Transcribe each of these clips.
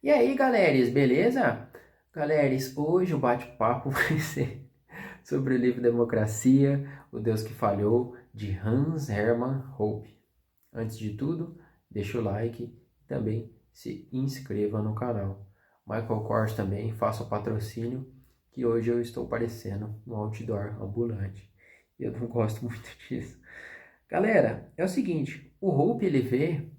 E aí, galeres, beleza? Galeres, hoje o bate-papo vai ser sobre o livro Democracia, O Deus que Falhou, de Hans Hermann Hoppe. Antes de tudo, deixa o like e também se inscreva no canal. Michael Kors também, faça o patrocínio, que hoje eu estou parecendo um outdoor ambulante. Eu não gosto muito disso. Galera, é o seguinte, o Hoppe ele vê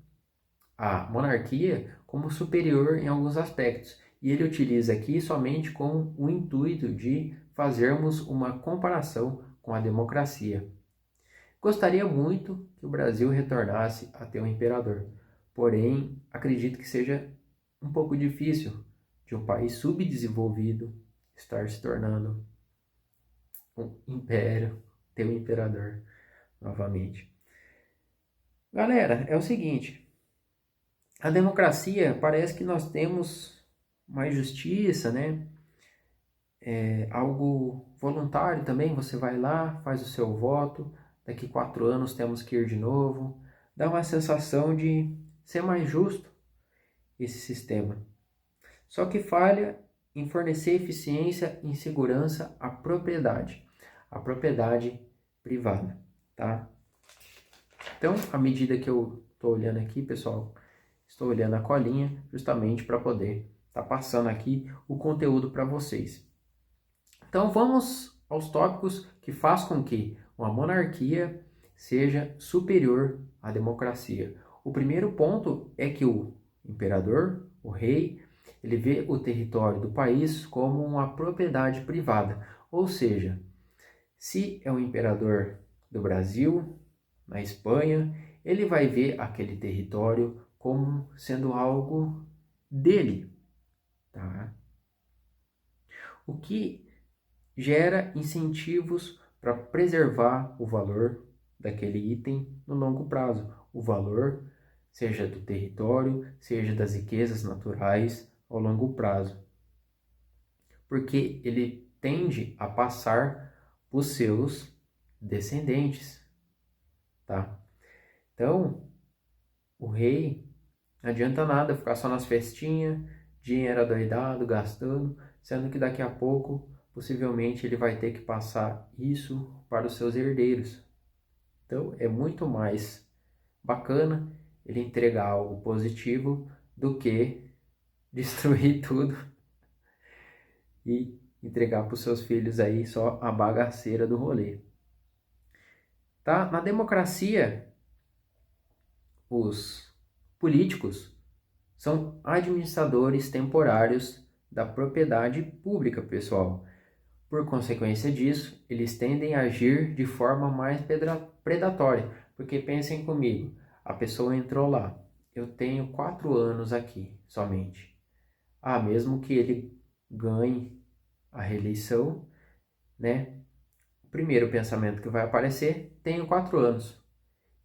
a monarquia como superior em alguns aspectos, e ele utiliza aqui somente com o intuito de fazermos uma comparação com a democracia. Gostaria muito que o Brasil retornasse a ter um imperador, porém acredito que seja um pouco difícil de um país subdesenvolvido estar se tornando um império, ter um imperador novamente. Galera, é o seguinte, a democracia parece que nós temos mais justiça, né? É algo voluntário também, você vai lá, faz o seu voto, daqui 4 anos temos que ir de novo. Dá uma sensação de ser mais justo esse sistema. Só que falha em fornecer eficiência e segurança à propriedade, a propriedade privada, tá? Então, à medida que eu estou olhando aqui, pessoal, estou olhando a colinha justamente para poder estar passando aqui o conteúdo para vocês. Então vamos aos tópicos que faz com que uma monarquia seja superior à democracia. O primeiro ponto é que o imperador, o rei, ele vê o território do país como uma propriedade privada. Ou seja, se é o imperador do Brasil, na Espanha, ele vai ver aquele território como sendo algo dele, tá? O que gera incentivos para preservar o valor daquele item no longo prazo. O valor, seja do território, seja das riquezas naturais ao longo prazo. Porque ele tende a passar para os seus descendentes, tá? Então, o rei não adianta nada ficar só nas festinhas, dinheiro adoidado, gastando, sendo que daqui a pouco, possivelmente, ele vai ter que passar isso para os seus herdeiros. Então, é muito mais bacana ele entregar algo positivo do que destruir tudo e entregar para os seus filhos aí só a bagaceira do rolê. Tá? Na democracia, os políticos são administradores temporários da propriedade pública, pessoal. Por consequência disso, eles tendem a agir de forma mais predatória, porque pensem comigo, a pessoa entrou lá, eu tenho 4 anos aqui somente. Mesmo que ele ganhe a reeleição, né? O primeiro pensamento que vai aparecer, tenho 4 anos.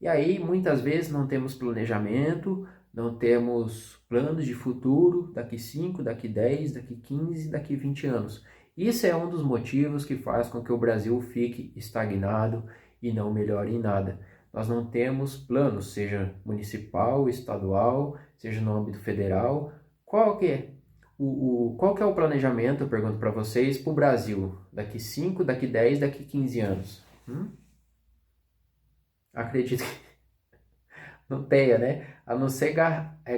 E aí, muitas vezes, não temos planejamento, não temos planos de futuro daqui 5, daqui 10, daqui 15, daqui 20 anos. Isso é um dos motivos que faz com que o Brasil fique estagnado e não melhore em nada. Nós não temos planos, seja municipal, estadual, seja no âmbito federal. Qual que é qual que é o planejamento, eu pergunto para vocês, para o Brasil daqui 5, daqui 10, daqui 15 anos? Acredito não tenha, né? A não ser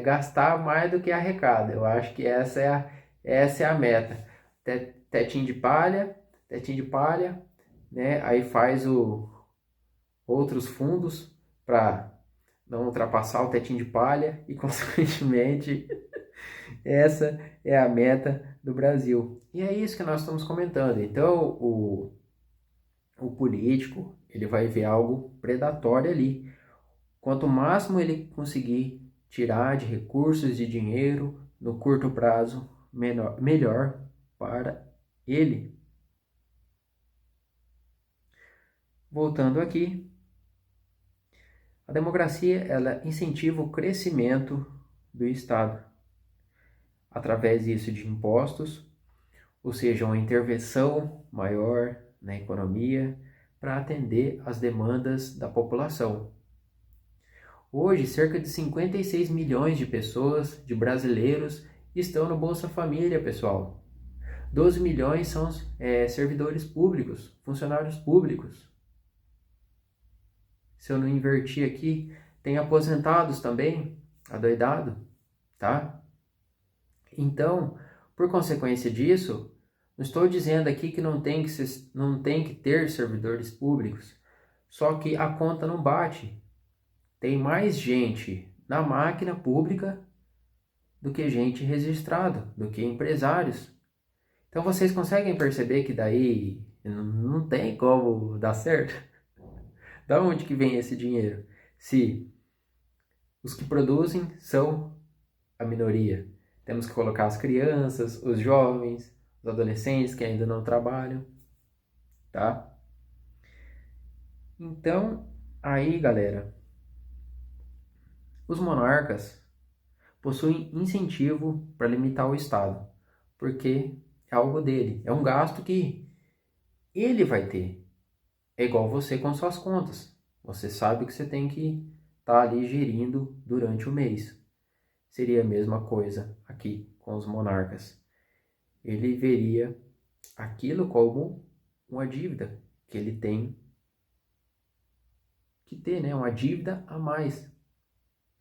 gastar mais do que arrecada. Eu acho que essa é a meta. Tetinho de palha, né? Aí faz outros fundos para não ultrapassar o tetinho de palha e, consequentemente, essa é a meta do Brasil. E é isso que nós estamos comentando. Então, o político, ele vai ver algo predatório ali. Quanto máximo ele conseguir tirar de recursos de dinheiro no curto prazo, melhor para ele. Voltando aqui, a democracia ela incentiva o crescimento do Estado através disso de impostos, ou seja, uma intervenção maior na economia para atender às demandas da população. Hoje, cerca de 56 milhões de pessoas, de brasileiros, estão no Bolsa Família, pessoal. 12 milhões são servidores públicos, funcionários públicos. Se eu não invertir aqui, tem aposentados também, adoidado, tá? Então, por consequência disso, não estou dizendo aqui que não tem que ter servidores públicos, só que a conta não bate. Tem mais gente na máquina pública do que gente registrada, do que empresários. Então vocês conseguem perceber que daí não tem como dar certo? Da onde que vem esse dinheiro? Se os que produzem são a minoria. Temos que colocar as crianças, os jovens, os adolescentes que ainda não trabalham, tá? Então, aí, galera, os monarcas possuem incentivo para limitar o Estado, porque é algo dele, é um gasto que ele vai ter. É igual você com suas contas. Você sabe que você tem que estar ali gerindo durante o mês. Seria a mesma coisa aqui com os monarcas. Ele veria aquilo como uma dívida que ele tem que ter, né? Uma dívida a mais,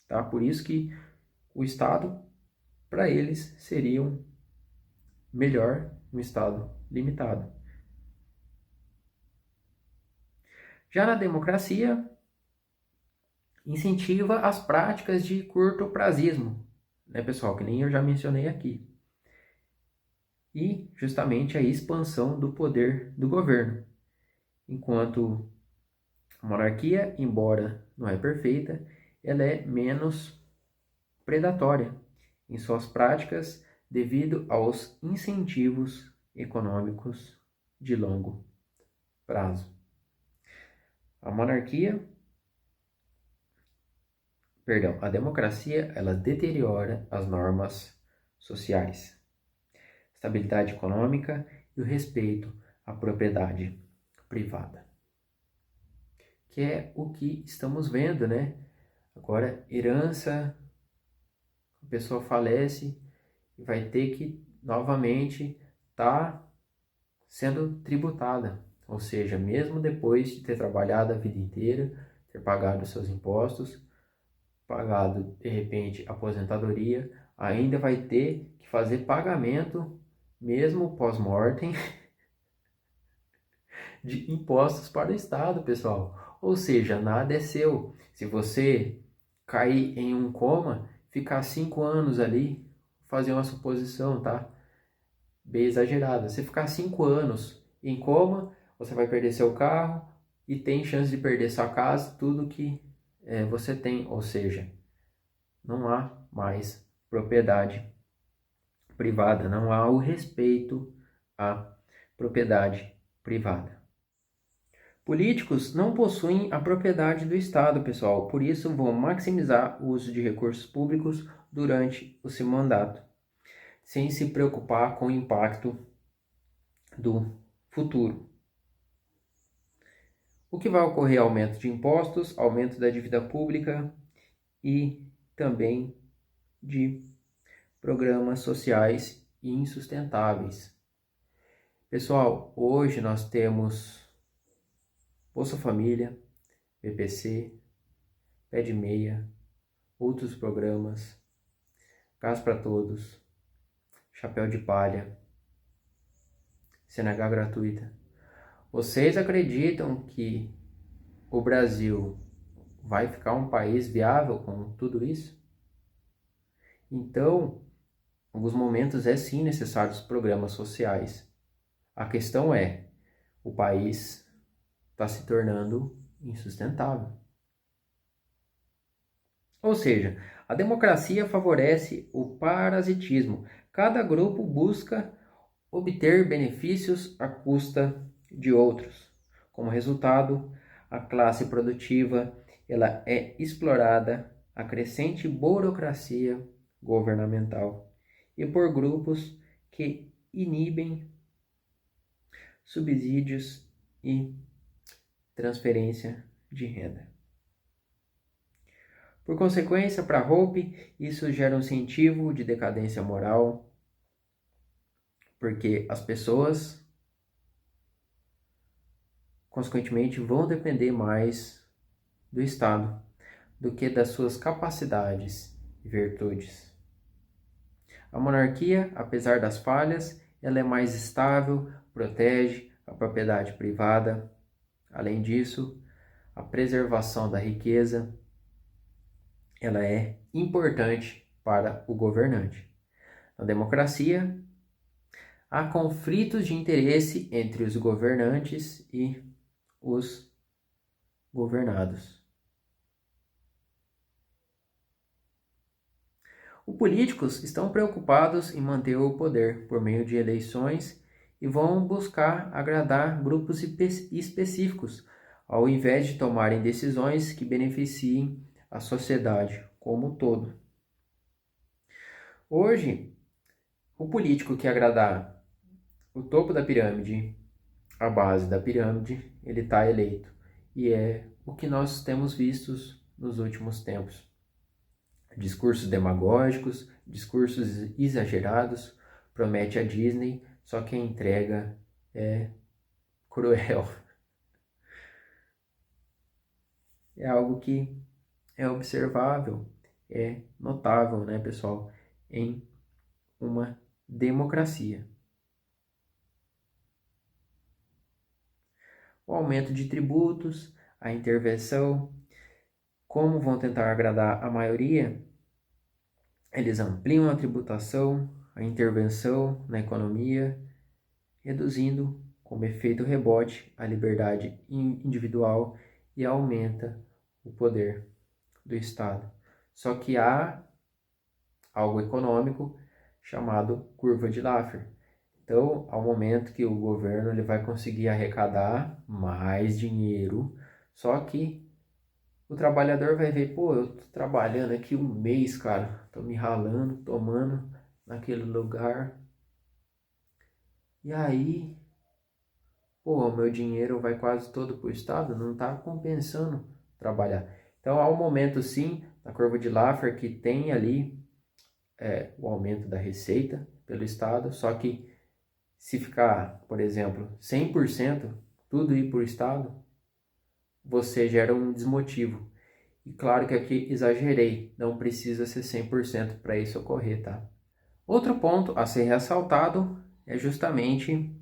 tá? Por isso que o Estado, para eles, seria melhor um Estado limitado. Já na democracia, incentiva as práticas de curto prazismo, né, pessoal? Que nem eu já mencionei aqui. E justamente a expansão do poder do governo. Enquanto a monarquia, embora não é perfeita, ela é menos predatória em suas práticas devido aos incentivos econômicos de longo prazo. A democracia, ela deteriora as normas sociais, estabilidade econômica e o respeito à propriedade privada. Que é o que estamos vendo, né? Agora, herança, a pessoa falece e vai ter que novamente estar sendo tributada. Ou seja, mesmo depois de ter trabalhado a vida inteira, ter pagado os seus impostos, pagado de repente aposentadoria, ainda vai ter que fazer pagamento, mesmo pós-mortem, de impostos para o Estado, pessoal. Ou seja, nada é seu. Se você cair em um coma, ficar 5 anos ali, fazer uma suposição, tá? Bem exagerada. Se ficar 5 anos em coma, você vai perder seu carro e tem chance de perder sua casa, tudo que você tem. Ou seja, não há mais propriedade privada, não há o respeito à propriedade privada. Políticos não possuem a propriedade do Estado, pessoal, por isso vão maximizar o uso de recursos públicos durante o seu mandato, sem se preocupar com o impacto do futuro. O que vai ocorrer é aumento de impostos, aumento da dívida pública e também de programas sociais insustentáveis. Pessoal, hoje nós temos Bolsa Família, BPC, Pé de Meia, outros programas, Gás para Todos, Chapéu de Palha, CNH gratuita. Vocês acreditam que o Brasil vai ficar um país viável com tudo isso? Então, em alguns momentos é sim necessário os programas sociais. A questão é, o país está se tornando insustentável. Ou seja, a democracia favorece o parasitismo. Cada grupo busca obter benefícios à custa de outros. Como resultado, a classe produtiva ela é explorada, a crescente burocracia governamental e por grupos que inibem subsídios e transferência de renda. Por consequência, para Hope, isso gera um incentivo de decadência moral, porque as pessoas, consequentemente, vão depender mais do Estado do que das suas capacidades e virtudes. A monarquia, apesar das falhas, ela é mais estável, protege a propriedade privada. Além disso, a preservação da riqueza, ela é importante para o governante. Na democracia, há conflitos de interesse entre os governantes e os governados. Os políticos estão preocupados em manter o poder por meio de eleições e vão buscar agradar grupos específicos, ao invés de tomarem decisões que beneficiem a sociedade como um todo. Hoje, o político que agradar o topo da pirâmide, a base da pirâmide, ele está eleito. E é o que nós temos visto nos últimos tempos. Discursos demagógicos, discursos exagerados, promete a Disney, só que a entrega é cruel. É algo que é observável, é notável, né, pessoal, em uma democracia. O aumento de tributos, a intervenção, como vão tentar agradar a maioria, eles ampliam a tributação, a intervenção na economia, reduzindo, como efeito rebote, a liberdade individual e aumenta o poder do Estado. Só que há algo econômico chamado curva de Laffer. Então, ao momento que o governo ele vai conseguir arrecadar mais dinheiro, só que o trabalhador vai ver, pô, eu tô trabalhando aqui um mês, cara, tô me ralando, tomando naquele lugar, e aí, pô, o meu dinheiro vai quase todo pro Estado, não tá compensando trabalhar. Então, há um momento, sim, na curva de Laffer que tem ali o aumento da receita pelo Estado, só que se ficar, por exemplo, 100% tudo ir para o Estado, você gera um desmotivo. E claro que aqui exagerei, não precisa ser 100% para isso ocorrer, tá? Outro ponto a ser ressaltado é justamente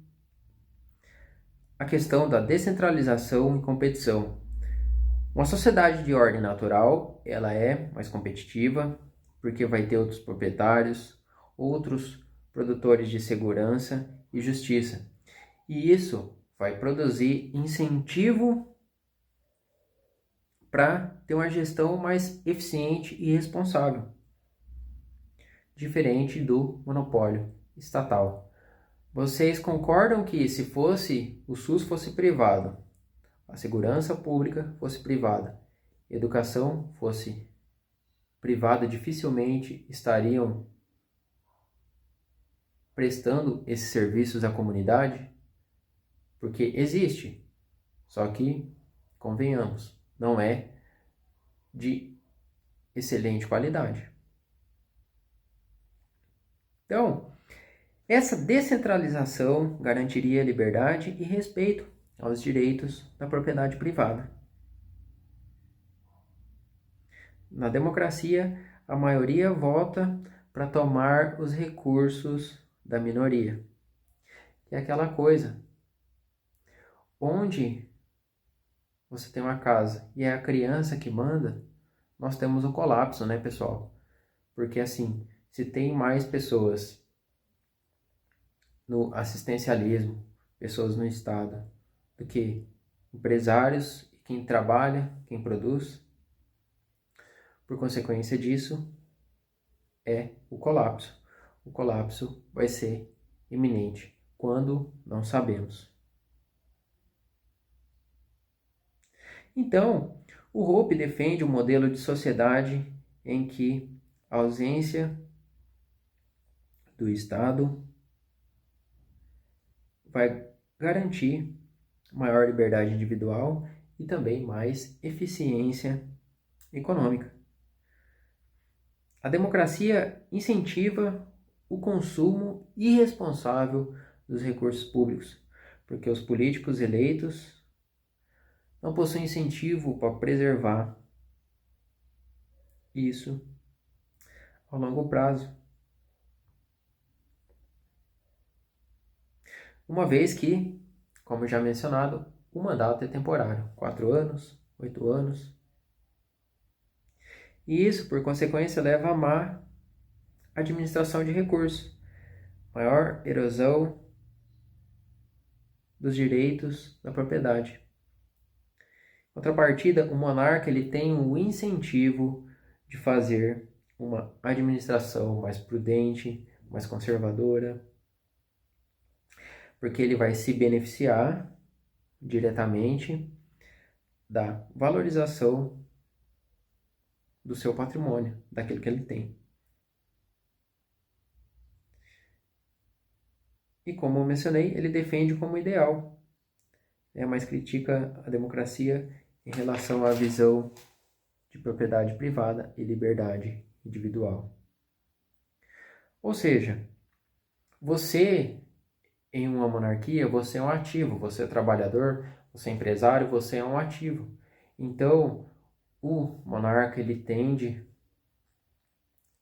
a questão da descentralização e competição. Uma sociedade de ordem natural, ela é mais competitiva, porque vai ter outros proprietários, outros produtores de segurança e justiça. E isso vai produzir incentivo para ter uma gestão mais eficiente e responsável, diferente do monopólio estatal. Vocês concordam que se fosse o SUS fosse privado, a segurança pública fosse privada, a educação fosse privada, dificilmente estariam prestando esses serviços à comunidade? Porque existe, só que, convenhamos, não é de excelente qualidade. Então, essa descentralização garantiria liberdade e respeito aos direitos da propriedade privada. Na democracia, a maioria vota para tomar os recursos da minoria. Que é aquela coisa, onde você tem uma casa e é a criança que manda, nós temos um colapso, né, pessoal? Porque assim, se tem mais pessoas no assistencialismo, pessoas no Estado, do que empresários, quem trabalha, quem produz, por consequência disso, é o colapso. O colapso vai ser iminente. Quando? Não sabemos. Então, o Hope defende um modelo de sociedade em que a ausência do Estado vai garantir maior liberdade individual e também mais eficiência econômica. A democracia incentiva o consumo irresponsável dos recursos públicos, porque os políticos eleitos não possuem incentivo para preservar isso ao longo prazo. Uma vez que, como já mencionado, o mandato é temporário, 4 anos, 8 anos. E isso, por consequência, leva a má administração de recursos, maior erosão dos direitos da propriedade. Em contrapartida, o monarca ele tem o incentivo de fazer uma administração mais prudente, mais conservadora, porque ele vai se beneficiar diretamente da valorização do seu patrimônio, daquilo que ele tem. E como eu mencionei, ele defende como ideal, mas critica a democracia em relação à visão de propriedade privada e liberdade individual. Ou seja, você em uma monarquia, você é um ativo, você é trabalhador, você é empresário, você é um ativo. Então, o monarca ele tende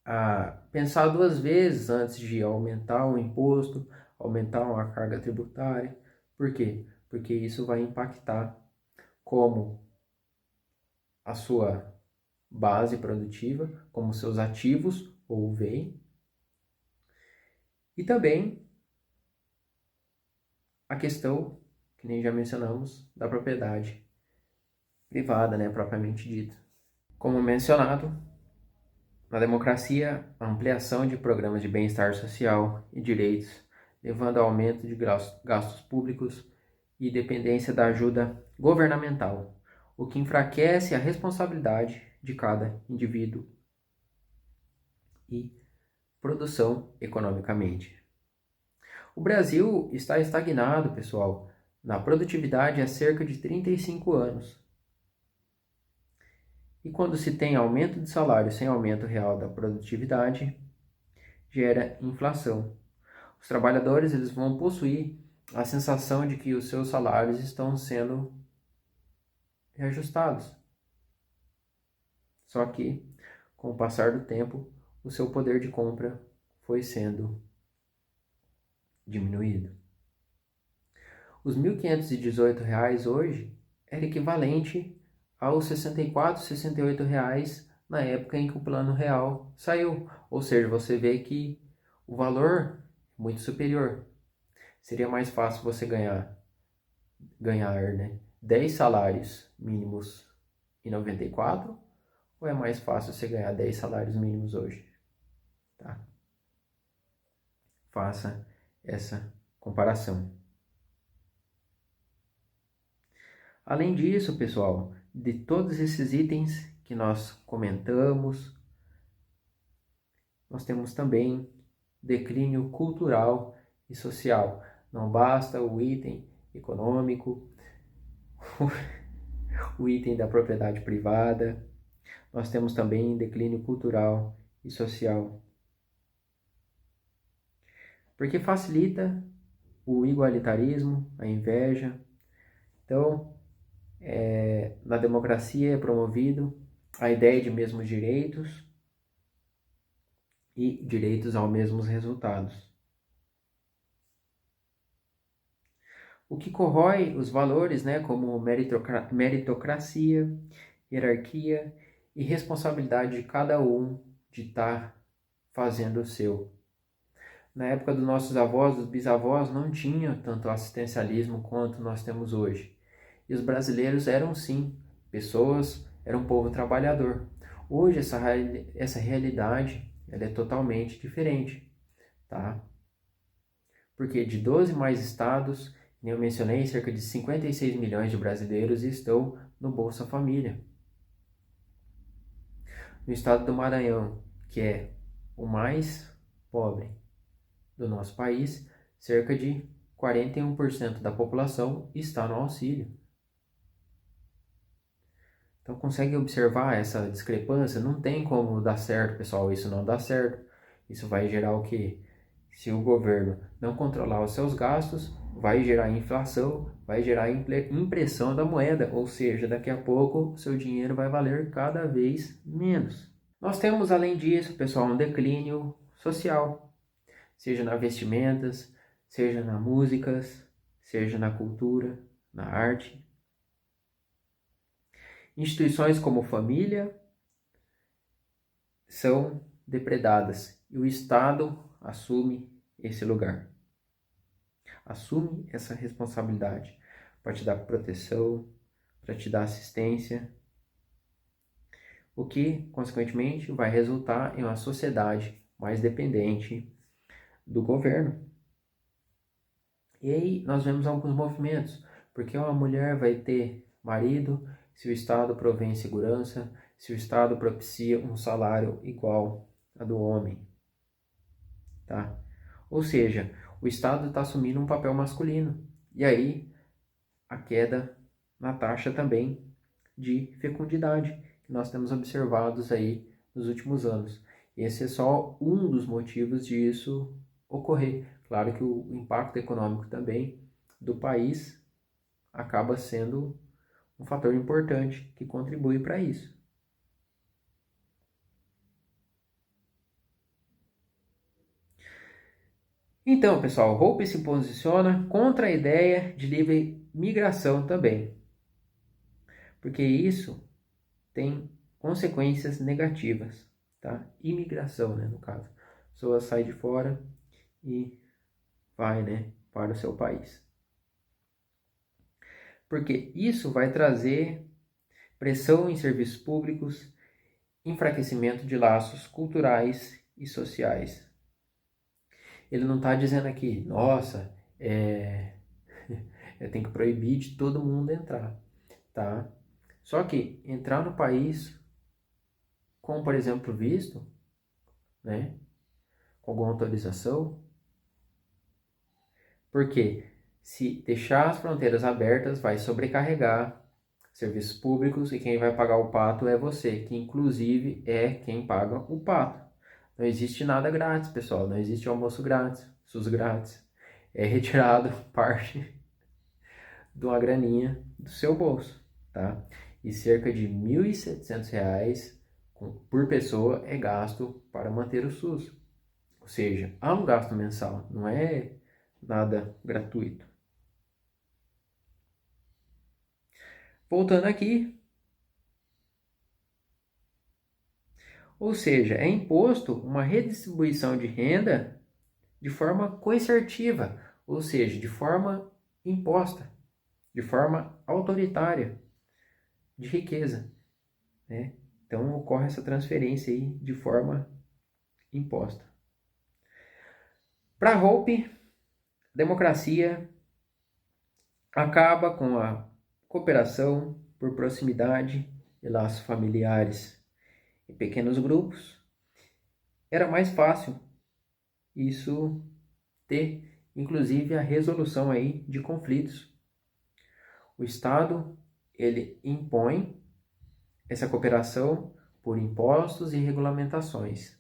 a pensar 2 vezes antes de aumentar o imposto, aumentar uma carga tributária. Por quê? Porque isso vai impactar como a sua base produtiva, como seus ativos ou bem, e também a questão, que nem já mencionamos, da propriedade privada, propriamente dita. Como mencionado, na democracia, a ampliação de programas de bem-estar social e direitos, levando ao aumento de gastos públicos e dependência da ajuda governamental, o que enfraquece a responsabilidade de cada indivíduo e produção economicamente. O Brasil está estagnado, pessoal, na produtividade há cerca de 35 anos. E quando se tem aumento de salário sem aumento real da produtividade, gera inflação. Os trabalhadores eles vão possuir a sensação de que os seus salários estão sendo reajustados. Só que, com o passar do tempo, o seu poder de compra foi sendo diminuído. Os R$ 1.518 hoje era equivalente aos R$ 64, R$ 68 na época em que o plano real saiu. Ou seja, você vê que o valor é muito superior. Seria mais fácil você ganhar 10 salários mínimos em 94 ou é mais fácil você ganhar 10 salários mínimos hoje? Tá? Faça essa comparação. Além disso, pessoal, de todos esses itens que nós comentamos, nós temos também declínio cultural e social. Não basta o item econômico, o item da propriedade privada, nós temos também declínio cultural e social. Porque facilita o igualitarismo, a inveja. Então, na democracia é promovido a ideia de mesmos direitos e direitos aos mesmos resultados. O que corrói os valores, como meritocracia, hierarquia e responsabilidade de cada um de estar fazendo o seu. Na época dos nossos avós, dos bisavós, não tinha tanto assistencialismo quanto nós temos hoje. E os brasileiros eram sim pessoas, era um povo trabalhador. Hoje essa realidade ela é totalmente diferente, tá? Porque de 12 mais estados, eu mencionei, cerca de 56 milhões de brasileiros estão no Bolsa Família. No estado do Maranhão, que é o mais pobre do nosso país, cerca de 41% da população está no auxílio. Então consegue observar essa discrepância? Não tem como dar certo, pessoal, isso não dá certo. Isso vai gerar o quê? Se o governo não controlar os seus gastos, vai gerar inflação, vai gerar impressão da moeda, ou seja, daqui a pouco o seu dinheiro vai valer cada vez menos. Nós temos, além disso, pessoal, um declínio social, seja nas vestimentas, seja nas músicas, seja na cultura, na arte. Instituições como família são depredadas e o Estado assume esse lugar. Assume essa responsabilidade para te dar proteção, para te dar assistência, o que, consequentemente, vai resultar em uma sociedade mais dependente do governo. E aí nós vemos alguns movimentos, porque uma mulher vai ter marido se o Estado provém segurança, se o Estado propicia um salário igual a do homem, tá? Ou seja, o Estado está assumindo um papel masculino, e aí a queda na taxa também de fecundidade, que nós temos observados aí nos últimos anos. Esse é só um dos motivos disso ocorrer. Claro que o impacto econômico também do país acaba sendo um fator importante que contribui para isso. Então, pessoal, Hope se posiciona contra a ideia de livre migração também, porque isso tem consequências negativas, tá? Imigração, né, no caso. A pessoa sai de fora e vai, né, para o seu país. Porque isso vai trazer pressão em serviços públicos, enfraquecimento de laços culturais e sociais. Ele não está dizendo aqui, nossa, eu tenho que proibir de todo mundo entrar, tá? Só que entrar no país com, por exemplo, visto, né, com alguma autorização, porque se deixar as fronteiras abertas vai sobrecarregar serviços públicos e quem vai pagar o pato é você, que inclusive é quem paga o pato. Não existe nada grátis, pessoal, não existe almoço grátis, SUS grátis. É retirado parte de uma graninha do seu bolso, tá? E cerca de R$ 1.700 por pessoa é gasto para manter o SUS. Ou seja, há um gasto mensal, não é nada gratuito. Voltando aqui, ou seja, é imposto uma redistribuição de renda de forma coercitiva, ou seja, de forma imposta, de forma autoritária de riqueza, né? Então ocorre essa transferência aí de forma imposta. Para Hope, democracia acaba com a cooperação por proximidade e laços familiares em pequenos grupos. Era mais fácil isso ter, inclusive, a resolução aí de conflitos. O Estado, ele impõe essa cooperação por impostos e regulamentações.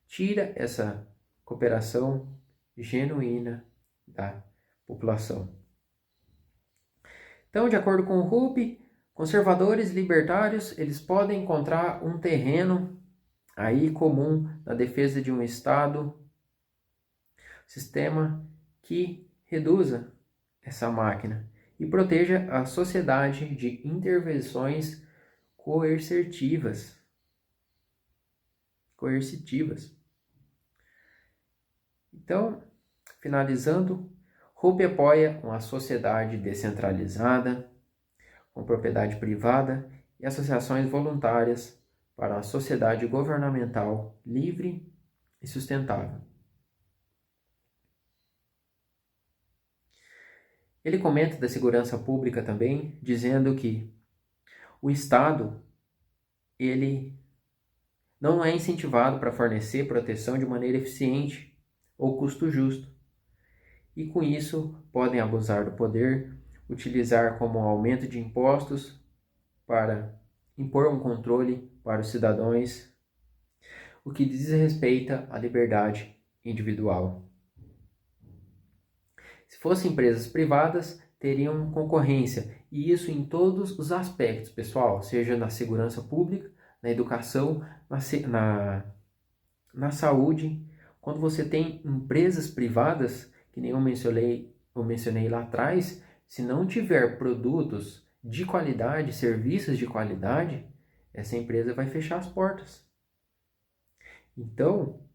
Tira essa cooperação genuína da população. Então, de acordo com o Rupp, conservadores e libertários, eles podem encontrar um terreno aí comum na defesa de um Estado, sistema que reduza essa máquina e proteja a sociedade de intervenções coercitivas. Então, finalizando, Rupp apoia uma sociedade descentralizada, com propriedade privada e associações voluntárias para uma sociedade governamental livre e sustentável. Ele comenta da segurança pública também, dizendo que o Estado ele não é incentivado para fornecer proteção de maneira eficiente ou custo justo. E com isso podem abusar do poder, utilizar como aumento de impostos para impor um controle para os cidadãos, o que diz respeito à liberdade individual. Se fossem empresas privadas, teriam concorrência, e isso em todos os aspectos, pessoal, seja na segurança pública, na educação, na saúde. Quando você tem empresas privadas, que nem eu mencionei lá atrás, se não tiver produtos de qualidade, serviços de qualidade, essa empresa vai fechar as portas. Então,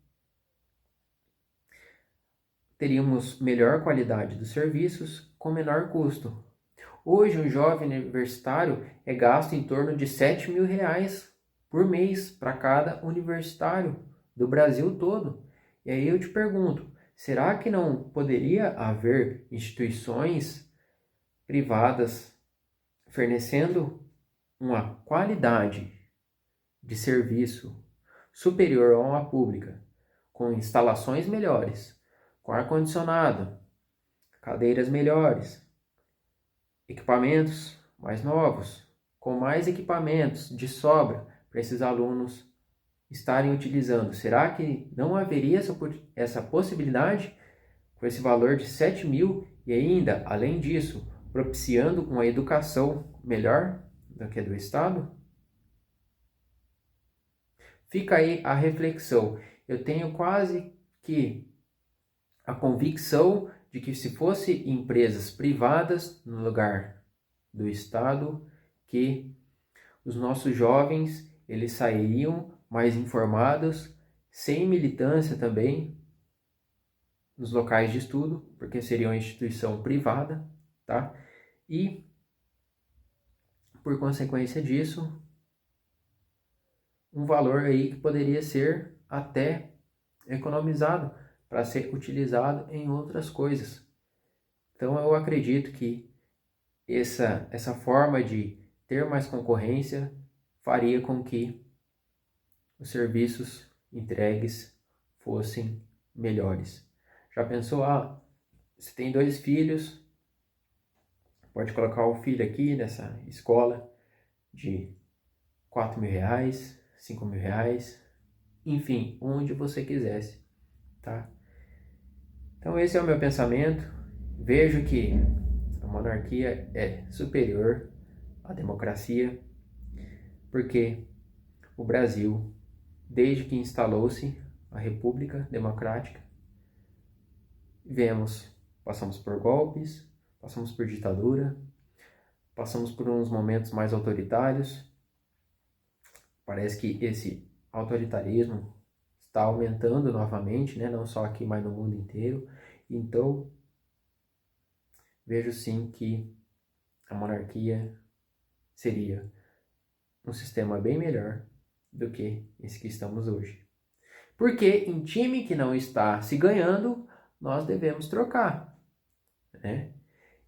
teríamos melhor qualidade dos serviços com menor custo. Hoje, um jovem universitário é gasto em torno de R$ 7.000 por mês para cada universitário do Brasil todo. E aí eu te pergunto, será que não poderia haver instituições privadas fornecendo uma qualidade de serviço superior a uma pública, com instalações melhores, com ar-condicionado, cadeiras melhores, equipamentos mais novos, com mais equipamentos de sobra para esses alunos estarem utilizando? Será que não haveria essa possibilidade com esse valor de 7.000 e ainda, além disso, propiciando uma educação melhor do que a do Estado? Fica aí a reflexão. Eu tenho quase que a convicção de que se fosse empresas privadas no lugar do Estado, que os nossos jovens eles sairiam mais informados, sem militância também, nos locais de estudo, porque seria uma instituição privada, tá? E, por consequência disso, um valor aí que poderia ser até economizado para ser utilizado em outras coisas. Então, eu acredito que essa forma de ter mais concorrência faria com que os serviços entregues fossem melhores. Já pensou, você tem 2 filhos, pode colocar o filho aqui nessa escola de R$ 4.000, R$ 5.000, enfim, onde você quisesse, tá? Então esse é o meu pensamento. Vejo que a monarquia é superior à democracia, porque o Brasil, desde que instalou-se a República Democrática, passamos por golpes, passamos por ditadura, passamos por uns momentos mais autoritários. Parece que esse autoritarismo está aumentando novamente, né? Não só aqui, mas no mundo inteiro. Então, vejo sim que a monarquia seria um sistema bem melhor do que esse que estamos hoje. Porque em time que não está se ganhando, nós devemos trocar, né?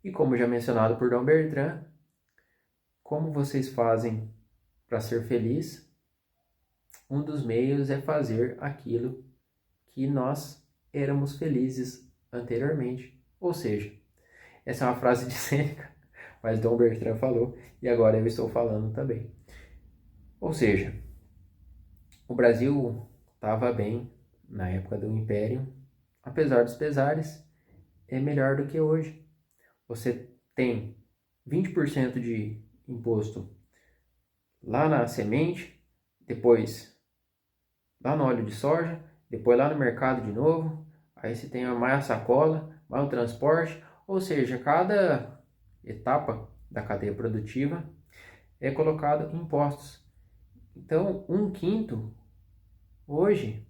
E como já mencionado por Dom Bertrand, como vocês fazem para ser feliz? Um dos meios é fazer aquilo que nós éramos felizes anteriormente. Ou seja, essa é uma frase de Sêneca, mas Dom Bertrand falou e agora eu estou falando também. Ou seja, o Brasil estava bem na época do Império, apesar dos pesares, é melhor do que hoje. Você tem 20% de imposto lá na semente, depois lá no óleo de soja, depois lá no mercado de novo, aí você tem mais a sacola, mais o transporte, ou seja, cada etapa da cadeia produtiva é colocado impostos. Então, 1/5 hoje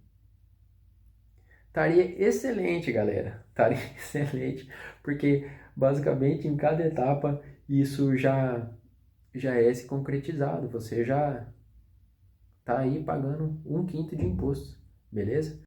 estaria excelente, galera. Estaria excelente, porque basicamente em cada etapa isso já é se concretizado. Você já está aí pagando 1/5 de imposto, beleza?